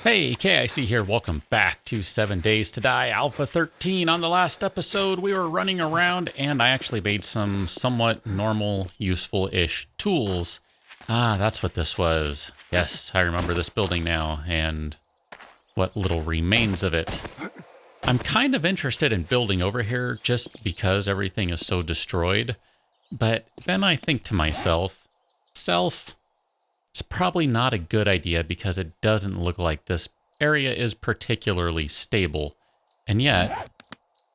Hey, KIC here. Welcome back to 7 Days to Die Alpha 13. On the last episode, we were running around and I actually made some somewhat normal, useful-ish tools. Ah, that's what this was. Yes, I remember this building now and what little remains of it. I'm kind of interested in building over here just because everything is so destroyed. But then I think to myself, it's probably not a good idea because it doesn't look like this area is particularly stable. And yet,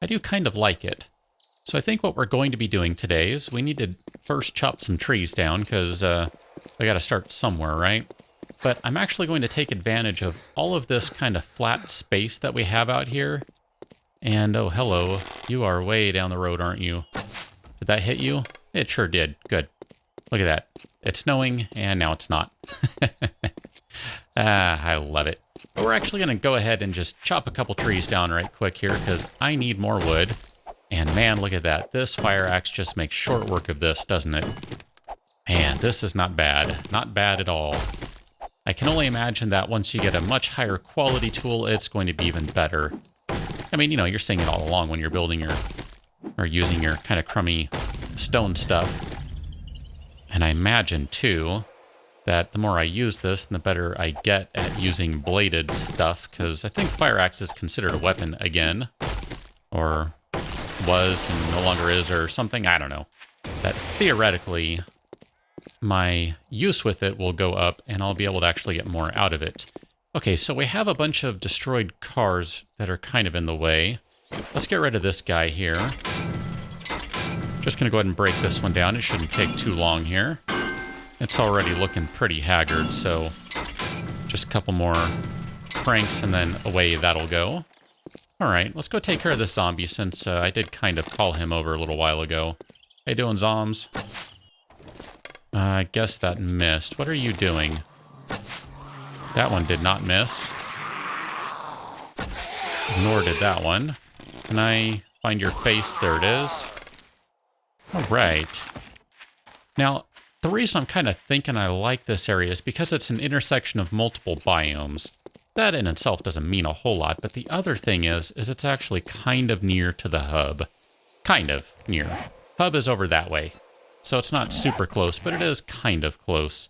I do kind of like it. So I think what we're going to be doing today is we need to first chop some trees down because we got to start somewhere, right? But I'm actually going to take advantage of all of this kind of flat space that we have out here. And oh, hello, you are way down the road, aren't you? Did that hit you? It sure did. Good. Look at that. It's snowing, and now it's not. I love it. But we're actually going to go ahead and just chop a couple trees down right quick here, because I need more wood. And man, look at that. This fire axe just makes short work of this, doesn't it? Man, this is not bad. Not bad at all. I can only imagine that once you get a much higher quality tool, it's going to be even better. I mean, you know, you're seeing it all along when you're building your, or using your kind of crummy stone stuff. And I imagine, too, that the more I use this, the better I get at using bladed stuff, because I think fire axe is considered a weapon again, or was and no longer is, or something, I don't know. That theoretically, my use with it will go up, and I'll be able to actually get more out of it. Okay, so we have a bunch of destroyed cars that are kind of in the way. Let's get rid of this guy here. Just going to go ahead and break this one down. It shouldn't take too long here. It's already looking pretty haggard, so just a couple more cranks and then away that'll go. All right, let's go take care of this zombie since I did kind of call him over a little while ago. How you doing, zombs? I guess that missed. What are you doing? That one did not miss. Nor did that one. Can I find your face? There it is. All right. Now, the reason I'm kind of thinking I like this area is because it's an intersection of multiple biomes. That in itself doesn't mean a whole lot, but the other thing is it's actually kind of near to the hub. Kind of near. Hub is over that way. So it's not super close, but it is kind of close.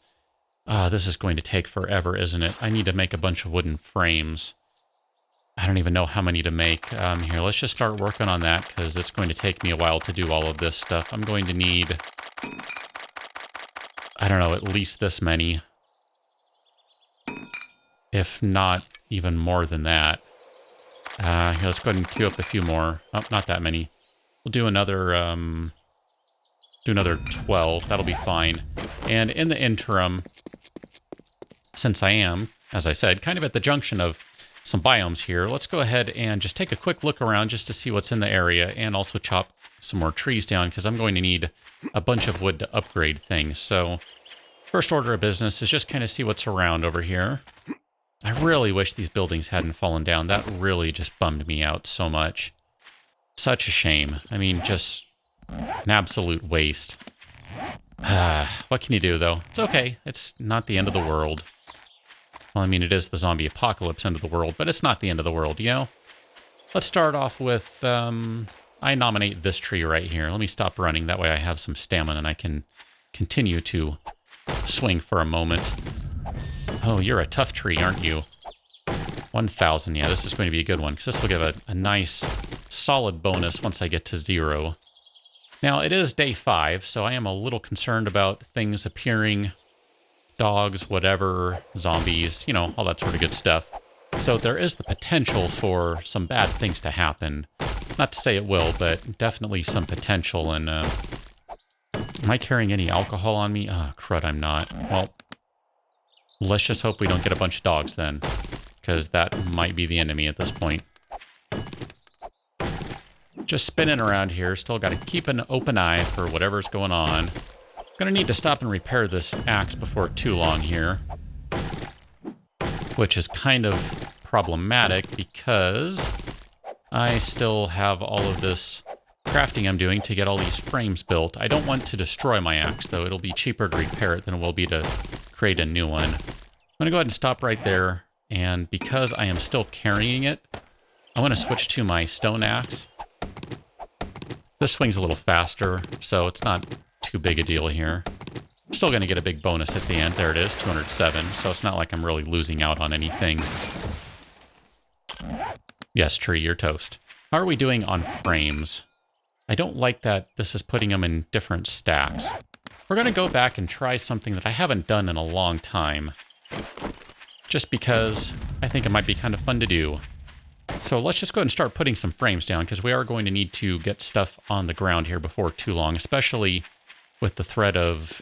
This is going to take forever, isn't it? I need to make a bunch of wooden frames. I don't even know how many to make. Here, let's just start working on that because it's going to take me a while to do all of this stuff. I'm going to need, I don't know, at least this many. If not even more than that. Here, let's go ahead and queue up a few more. Oh, not that many. We'll do another 12. That'll be fine. And in the interim, since I am, as I said, kind of at the junction of some biomes here, let's go ahead and just take a quick look around just to see what's in the area and also chop some more trees down because I'm going to need a bunch of wood to upgrade things. So first order of business is just kind of see what's around over here. I really wish these buildings hadn't fallen down. That really just bummed me out so much. Such a shame. I mean, just an absolute waste. What can you do, though? It's okay. It's not the end of the world. Well, I mean, it is the zombie apocalypse end of the world, but it's not the end of the world, you know? Let's start off with, I nominate this tree right here. Let me stop running. That way I have some stamina and I can continue to swing for a moment. Oh, you're a tough tree, aren't you? 1,000. Yeah, this is going to be a good one because this will give a nice, solid bonus once I get to 0. Now, it is day 5, so I am a little concerned about things appearing. Dogs, whatever, zombies, you know, all that sort of good stuff. So there is the potential for some bad things to happen. Not to say it will, but definitely some potential. And am I carrying any alcohol on me? Oh, crud, I'm not. Well, let's just hope we don't get a bunch of dogs then, because that might be the enemy at this point. Just spinning around here. Still got to keep an open eye for whatever's going on. Gonna need to stop and repair this axe before too long here. Which is kind of problematic because I still have all of this crafting I'm doing to get all these frames built. I don't want to destroy my axe, though. It'll be cheaper to repair it than it will be to create a new one. I'm gonna go ahead and stop right there. And because I am still carrying it, I'm going to switch to my stone axe. This swings a little faster, so it's not too big a deal here. I'm still going to get a big bonus at the end. There it is, 207. So it's not like I'm really losing out on anything. Yes, tree, you're toast. How are we doing on frames? I don't like that this is putting them in different stacks. We're going to go back and try something that I haven't done in a long time. Just because I think it might be kind of fun to do. So let's just go ahead and start putting some frames down, because we are going to need to get stuff on the ground here before too long, especially with the threat of,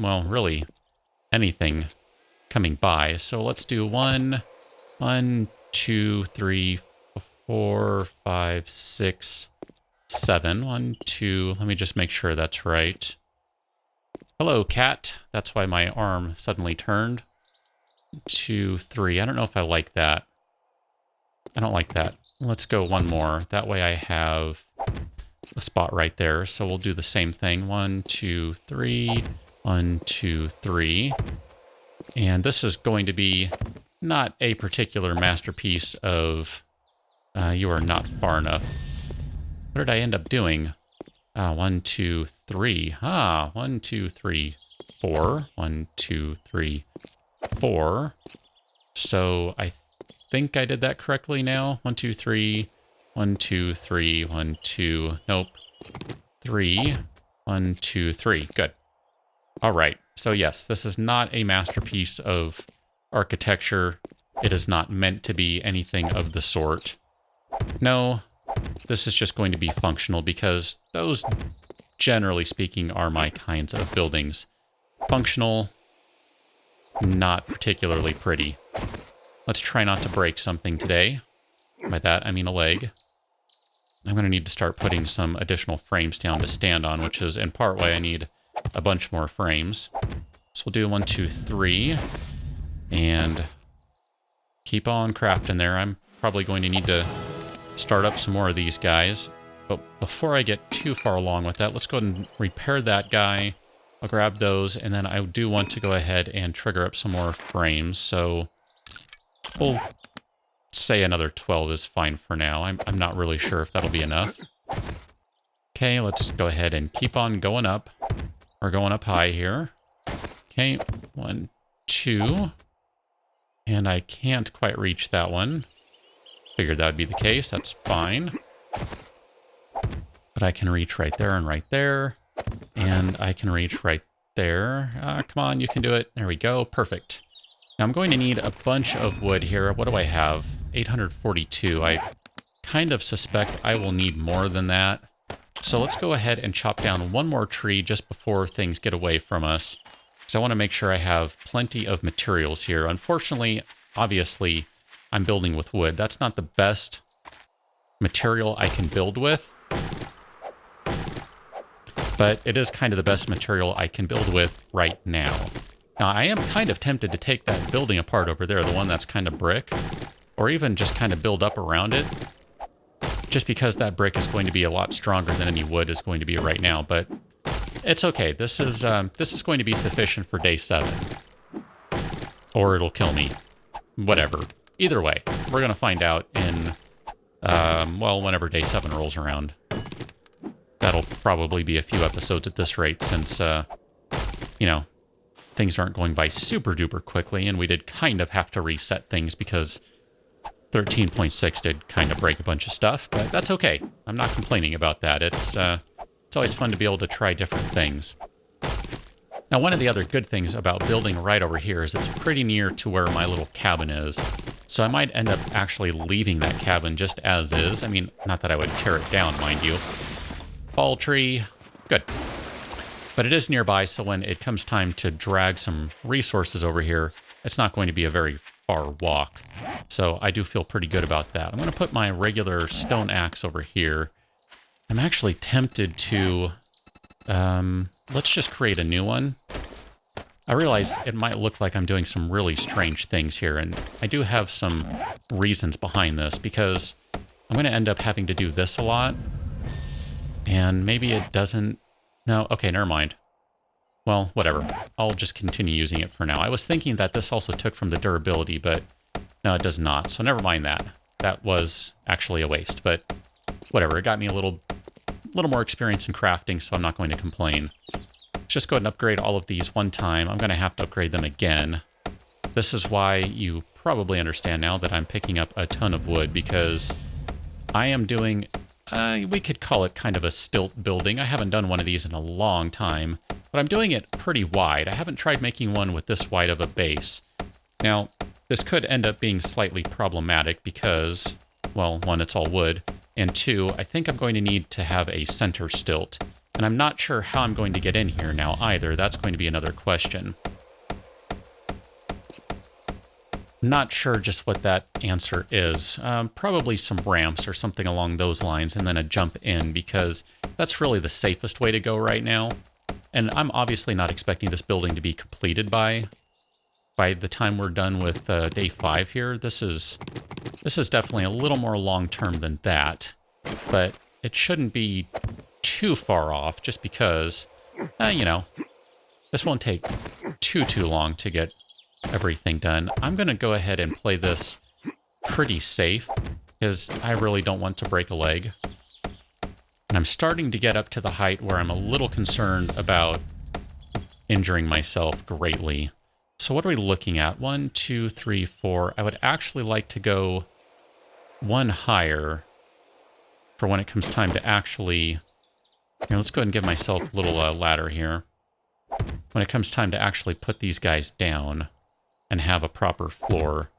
well, really anything coming by. So let's do 1, 2, 3, 4, 5, 6, 7. 1, 2, let me just make sure that's right. Hello, cat. That's why my arm suddenly turned. 2, 3. I don't know if I like that. I don't like that. Let's go one more. That way I have a spot right there. So we'll do the same thing. 1, 2, 3. 1, 2, 3. And this is going to be not a particular masterpiece of you are not far enough. What did I end up doing? 1, 2, 3. 1, 2, 3, 4. 1, 2, 3, 4. So I think I did that correctly now. 1, 2, 3. 1, 2, 3. 1, 2. Nope. 3. 1, 2, 3. Good. All right. So yes, this is not a masterpiece of architecture. It is not meant to be anything of the sort. No, this is just going to be functional, because those, generally speaking, are my kinds of buildings. Functional, not particularly pretty. Let's try not to break something today. By that, I mean a leg. I'm going to need to start putting some additional frames down to stand on, which is in part why I need a bunch more frames. So we'll do 1, 2, 3. And keep on crafting there. I'm probably going to need to start up some more of these guys. But before I get too far along with that, let's go ahead and repair that guy. I'll grab those, and then I do want to go ahead and trigger up some more frames. So we'll say another 12 is fine for now. I'm not really sure if that'll be enough. Okay, let's go ahead and keep on going up. We're going up high here. Okay, 1, 2. And I can't quite reach that one. Figured that would be the case. That's fine. But I can reach right there and right there. And I can reach right there. Come on, you can do it. There we go. Perfect. Now I'm going to need a bunch of wood here. What do I have? 842. I kind of suspect I will need more than that. So let's go ahead and chop down one more tree just before things get away from us, because I want to make sure I have plenty of materials here. Unfortunately, obviously, I'm building with wood. That's not the best material I can build with, but it is kind of the best material I can build with right now. Now, I am kind of tempted to take that building apart over there, the one that's kind of brick, or even just kind of build up around it, just because that brick is going to be a lot stronger than any wood is going to be right now. But it's okay. This is going to be sufficient for day 7, or it'll kill me. Whatever. Either way, we're going to find out in, well, whenever day 7 rolls around. That'll probably be a few episodes at this rate, since, you know, things aren't going by super duper quickly, and we did kind of have to reset things because 13.6 did kind of break a bunch of stuff, but that's okay. I'm not complaining about that. It's always fun to be able to try different things. Now, one of the other good things about building right over here is it's pretty near to where my little cabin is. So I might end up actually leaving that cabin just as is. I mean, not that I would tear it down, mind you. Fall tree. Good. But it is nearby, so when it comes time to drag some resources over here, it's not going to be a very far walk. So I do feel pretty good about that. I'm going to put my regular stone axe over here. I'm actually tempted to... let's just create a new one. I realize it might look like I'm doing some really strange things here, and I do have some reasons behind this, because I'm going to end up having to do this a lot, and maybe it doesn't... No, okay, never mind. Well, whatever. I'll just continue using it for now. I was thinking that this also took from the durability, but No, it does not. So never mind that. That was actually a waste, but whatever. It got me a little more experience in crafting, so I'm not going to complain. Let's just go ahead and upgrade all of these one time. I'm going to have to upgrade them again. This is why you probably understand now that I'm picking up a ton of wood, because I am doing, we could call it kind of a stilt building. I haven't done one of these in a long time, but I'm doing it pretty wide. I haven't tried making one with this wide of a base. Now, this could end up being slightly problematic because, well, one, it's all wood, and two, I think I'm going to need to have a center stilt. And I'm not sure how I'm going to get in here now either. That's going to be another question. Not sure just what that answer is. Probably some ramps or something along those lines, and then a jump in, because that's really the safest way to go right now. And I'm obviously not expecting this building to be completed by the time we're done with day 5 here. This is definitely a little more long-term than that, but it shouldn't be too far off, just because, you know, this won't take too long to get everything done. I'm going to go ahead and play this pretty safe, because I really don't want to break a leg. And I'm starting to get up to the height where I'm a little concerned about injuring myself greatly. So what are we looking at? 1, 2, 3, 4. I would actually like to go one higher for when it comes time to actually... Here, let's go ahead and give myself a little ladder here. When it comes time to actually put these guys down and have a proper floor.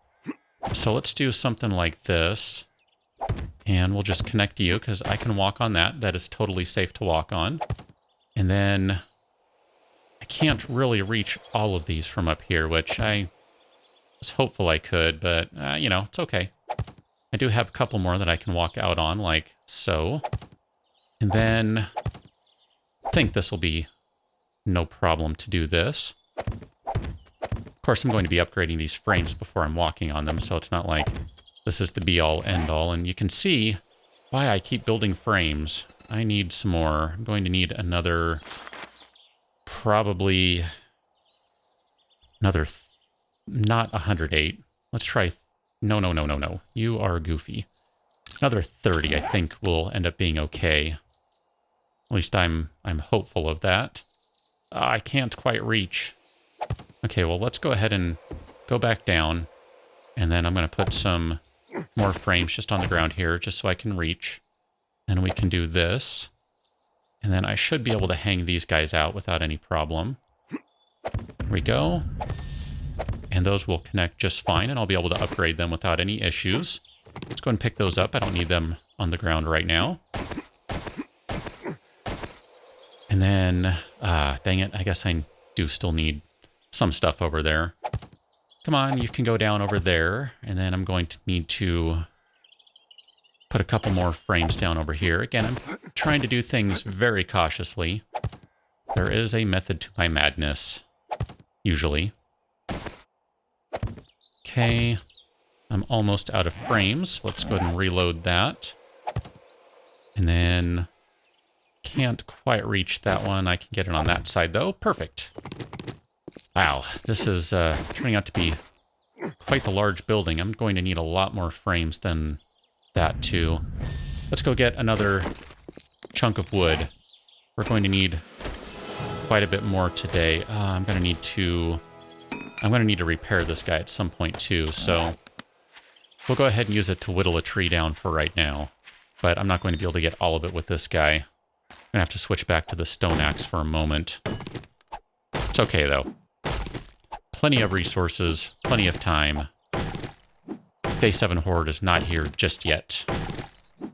So let's do something like this. And we'll just connect you, because I can walk on that. That is totally safe to walk on. And then I can't really reach all of these from up here, which I was hopeful I could, but, you know, it's okay. I do have a couple more that I can walk out on, like so. And then I think this will be no problem to do this. Of course, I'm going to be upgrading these frames before I'm walking on them, so it's not like this is the be-all, end-all. And you can see why I keep building frames. I need some more. I'm going to need another, probably another, not 108. Let's try, no. You are goofy. Another 30, I think, will end up being okay. At least I'm hopeful of that. I can't quite reach. Okay, well, let's go ahead and go back down. And then I'm going to put some more frames just on the ground here, just so I can reach. And we can do this. And then I should be able to hang these guys out without any problem. There we go. And those will connect just fine, and I'll be able to upgrade them without any issues. Let's go and pick those up. I don't need them on the ground right now. And then, dang it, I guess I do still need some stuff over there. Come on, you can go down over there. And then I'm going to need to put a couple more frames down over here. Again, I'm trying to do things very cautiously. There is a method to my madness, usually. Okay, I'm almost out of frames. Let's go ahead and reload that. And then can't quite reach that one. I can get it on that side, though. Perfect. Wow, this is turning out to be quite the large building. I'm going to need a lot more frames than that, too. Let's go get another chunk of wood. We're going to need quite a bit more today. I'm going to need to repair this guy at some point, too, so we'll go ahead and use it to whittle a tree down for right now. But I'm not going to be able to get all of it with this guy. I'm going to have to switch back to the stone axe for a moment. It's okay, though. Plenty of resources, plenty of time. Day 7 Horde is not here just yet. You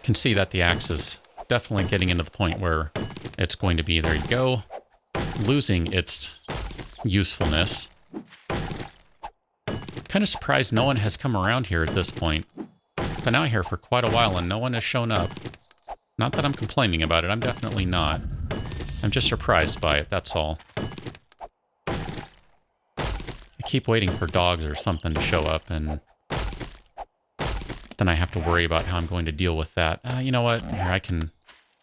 can see that the axe is definitely getting into the point where it's going to be, there you go, losing its usefulness. Kind of surprised no one has come around here at this point. Been out here for quite a while and no one has shown up. Not that I'm complaining about it, I'm definitely not. I'm just surprised by it, that's all. I keep waiting for dogs or something to show up, and then I have to worry about how I'm going to deal with that. You know what? Here, I can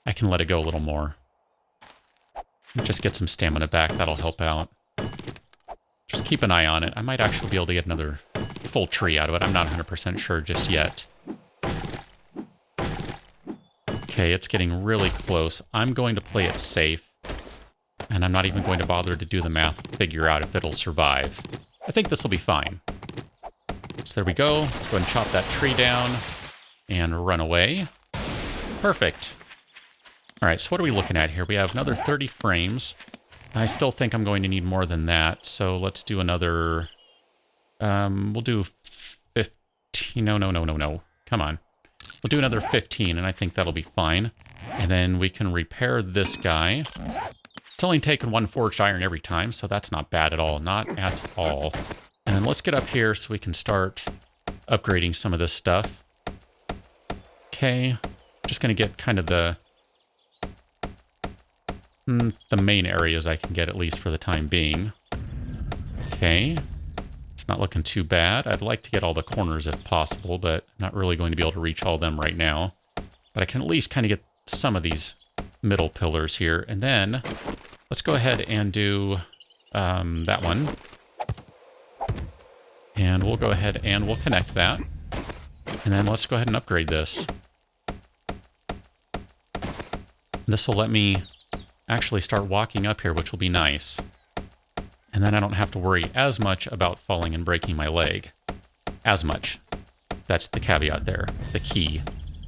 let it go a little more. Just get some stamina back, that'll help out. Just keep an eye on it. I might actually be able to get another full tree out of it. I'm not 100% sure just yet. Okay, it's getting really close. I'm going to play it safe. And I'm not even going to bother to do the math to figure out if it'll survive. I think this will be fine. So there we go. Let's go ahead and chop that tree down and run away. Perfect. All right, so what are we looking at here? We have another 30 frames. I still think I'm going to need more than that. So let's do another... we'll do 15. No. Come on. We'll do another 15, and I think that'll be fine. And then we can repair this guy. It's only taken 1 forged iron every time, so that's not bad at all. Not at all. And then let's get up here so we can start upgrading some of this stuff. Okay. Just going to get kind of the main areas I can get, at least for the time being. Okay. It's not looking too bad. I'd like to get all the corners if possible, but I'm not really going to be able to reach all of them right now. But I can at least kind of get some of these middle pillars here. And then let's go ahead and do that one. And we'll go ahead and we'll connect that. And then let's go ahead and upgrade this. This will let me actually start walking up here, which will be nice. And then I don't have to worry as much about falling and breaking my leg. As much. That's the caveat there. The key.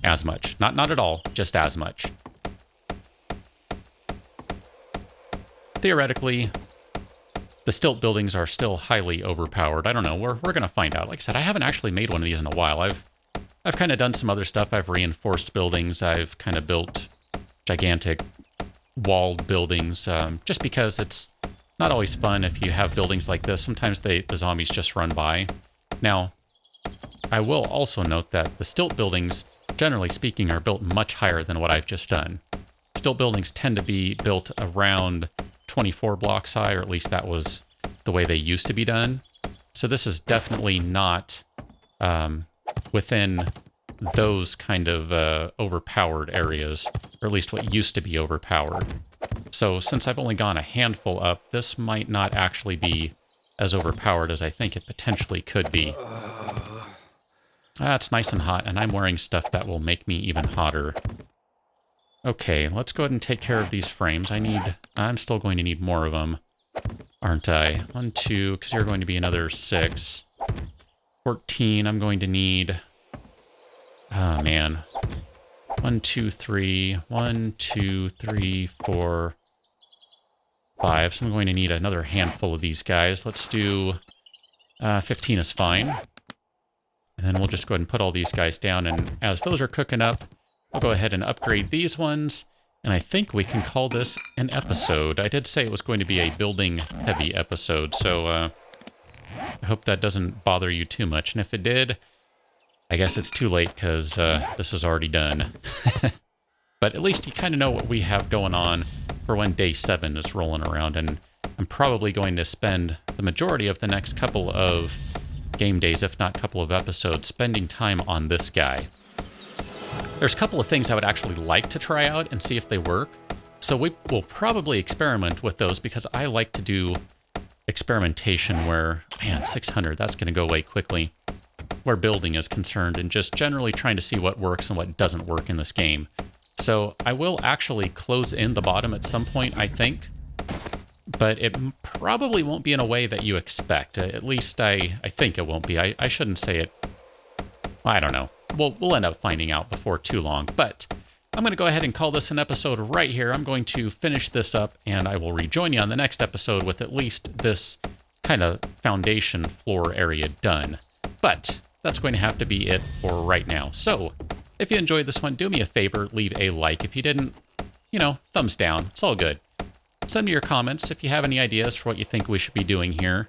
As much. Not at all, just as much. Theoretically, the stilt buildings are still highly overpowered. I don't know. We're going to find out. Like I said, I haven't actually made one of these in a while. I've kind of done some other stuff. I've reinforced buildings. I've kind of built gigantic walled buildings, just because it's not always fun if you have buildings like this. Sometimes the zombies just run by. Now, I will also note that the stilt buildings, generally speaking, are built much higher than what I've just done. Stilt buildings tend to be built around 24 blocks high, or at least that was the way they used to be done. So this is definitely not within those kind of overpowered areas, or at least what used to be overpowered. So since I've only gone a handful up, this might not actually be as overpowered as I think it potentially could be. It's nice and hot, and I'm wearing stuff that will make me even hotter. Okay, let's go ahead and take care of these frames. I'm still going to need more of them, aren't I? 1, 2, because you're going to be another 6. 14, I'm going to need... Oh, man. 1, 2, 3. 1, 2, 3, 4, 5. So I'm going to need another handful of these guys. Let's do 15 is fine. And then we'll just go ahead and put all these guys down. And as those are cooking up, I'll go ahead and upgrade these ones. And I think we can call this an episode. I did say it was going to be a building-heavy episode, so I hope that doesn't bother you too much. And if it did, I guess it's too late because this is already done. But at least you kind of know what we have going on for when day 7 is rolling around. And I'm probably going to spend the majority of the next couple of game days, if not couple of episodes, spending time on this guy. There's a couple of things I would actually like to try out and see if they work. So we will probably experiment with those because I like to do experimentation where, man, 600, that's going to go away quickly, where building is concerned, and just generally trying to see what works and what doesn't work in this game. So I will actually close in the bottom at some point, I think, but it probably won't be in a way that you expect. At least I think it won't be. I shouldn't say it. I don't know. We'll end up finding out before too long, but I'm going to go ahead and call this an episode right here. I'm going to finish this up, and I will rejoin you on the next episode with at least this kind of foundation floor area done. But that's going to have to be it for right now. So if you enjoyed this one, do me a favor, leave a like. If you didn't, thumbs down. It's all good. Send me your comments if you have any ideas for what you think we should be doing here.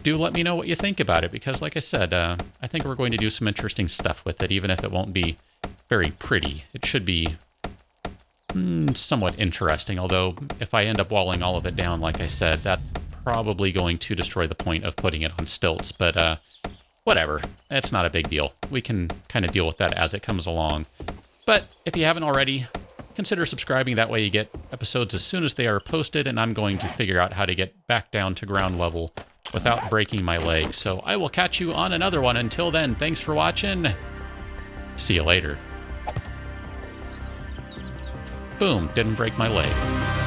Do let me know what you think about it, because like I said, I think we're going to do some interesting stuff with it, even if it won't be very pretty. It should be somewhat interesting, although if I end up walling all of it down, like I said, that's probably going to destroy the point of putting it on stilts, but whatever. It's not a big deal. We can kind of deal with that as it comes along. But if you haven't already, consider subscribing. That way you get episodes as soon as they are posted, and I'm going to figure out how to get back down to ground level without breaking my leg. So I will catch you on another one. Until then, thanks for watching. See you later. Boom, didn't break my leg.